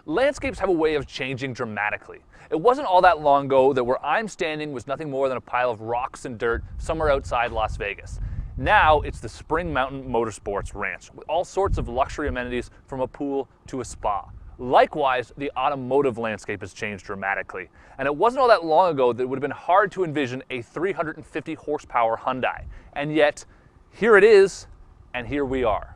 Landscapes have a way of changing dramatically. It wasn't all that long ago that where I'm standing was nothing more than a pile of rocks and dirt somewhere outside Las Vegas. Now it's the Spring Mountain Motorsports Ranch with all sorts of luxury amenities from a pool to a spa. Likewise, the automotive landscape has changed dramatically. And it wasn't all that long ago that it would have been hard to envision a 350 horsepower Hyundai. And yet, here it is, and here we are.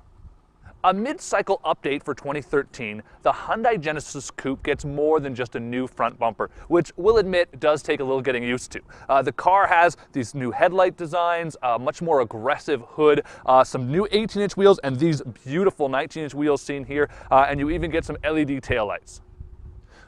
A mid-cycle update for 2013, the Hyundai Genesis Coupe gets more than just a new front bumper, which we'll admit does take a little getting used to. The car has these new headlight designs, a much more aggressive hood, some new 18-inch wheels, and these beautiful 19-inch wheels seen here, and you even get some LED taillights.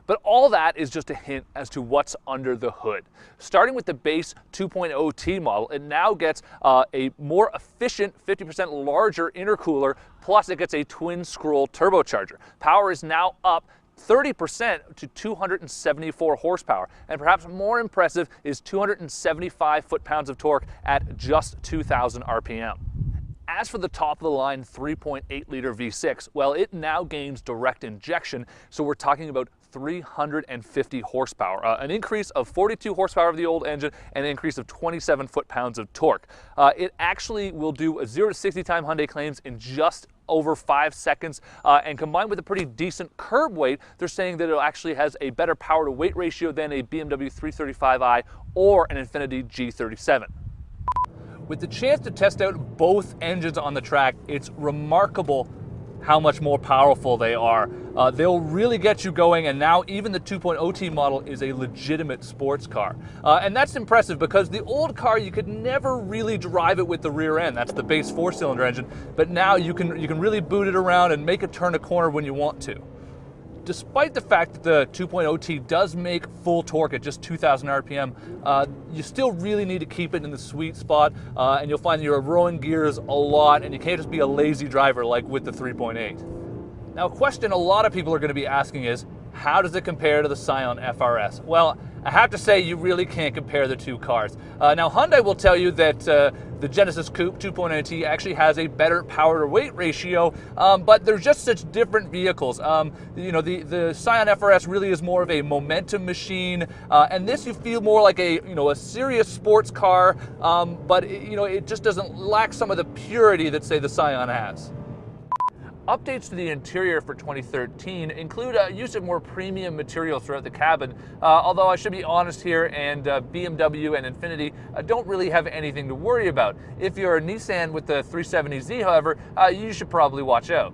But all that is just a hint as to what's under the hood. Starting with the base 2.0T model, it now gets a more efficient 50% larger intercooler, plus it gets a twin scroll turbocharger. Power is now up 30% to 274 horsepower, and perhaps more impressive is 275 foot-pounds of torque at just 2,000 RPM. As for the top-of-the-line 3.8-liter V6, well, it now gains direct injection, so we're talking about 350 horsepower, an increase of 42 horsepower of the old engine and an increase of 27 foot-pounds of torque. It actually will do a 0 to 60 time Hyundai claims in just over 5 seconds, and combined with a pretty decent curb weight, they're saying that it actually has a better power to weight ratio than a BMW 335i or an Infiniti G37. With the chance to test out both engines on the track, it's remarkable how much more powerful they are. They'll really get you going, and now even the 2.0T model is a legitimate sports car. And that's impressive because the old car, you could never really drive it with the rear end. That's the base 4-cylinder engine, but now you can really boot it around and make it turn a corner when you want to. Despite the fact that the 2.0T does make full torque at just 2,000 RPM, you still really need to keep it in the sweet spot, and you'll find you're rowing gears a lot, and you can't just be a lazy driver like with the 3.8. Now, a question a lot of people are going to be asking is, how does it compare to the Scion FRS? Well, I have to say you really can't compare the two cars. Now, Hyundai will tell you that the Genesis Coupe 2.0T actually has a better power to weight ratio, but they're just such different vehicles. You know, the Scion FRS really is more of a momentum machine, and this you feel more like a serious sports car, but it just doesn't lack some of the purity that, say, the Scion has. Updates to the interior for 2013 include use of more premium materials throughout the cabin, although I should be honest here, and BMW and Infiniti don't really have anything to worry about. If you're a Nissan with the 370Z, however, you should probably watch out.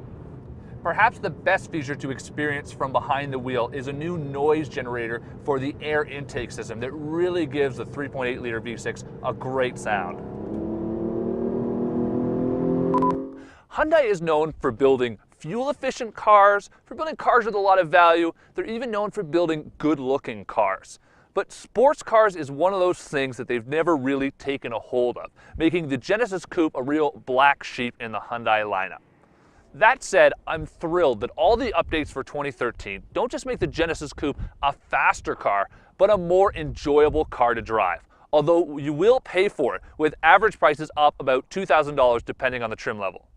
Perhaps the best feature to experience from behind the wheel is a new noise generator for the air intake system that really gives the 3.8-liter V6 a great sound. Hyundai is known for building fuel-efficient cars, for building cars with a lot of value. They're even known for building good-looking cars. But sports cars is one of those things that they've never really taken a hold of, making the Genesis Coupe a real black sheep in the Hyundai lineup. That said, I'm thrilled that all the updates for 2013 don't just make the Genesis Coupe a faster car, but a more enjoyable car to drive. Although you will pay for it, with average prices up about $2,000 depending on the trim level.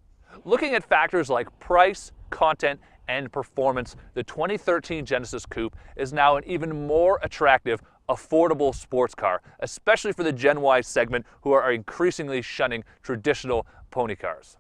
Looking at factors like price, content, and performance, the 2013 Genesis Coupe is now an even more attractive, affordable sports car, especially for the Gen Y segment who are increasingly shunning traditional pony cars.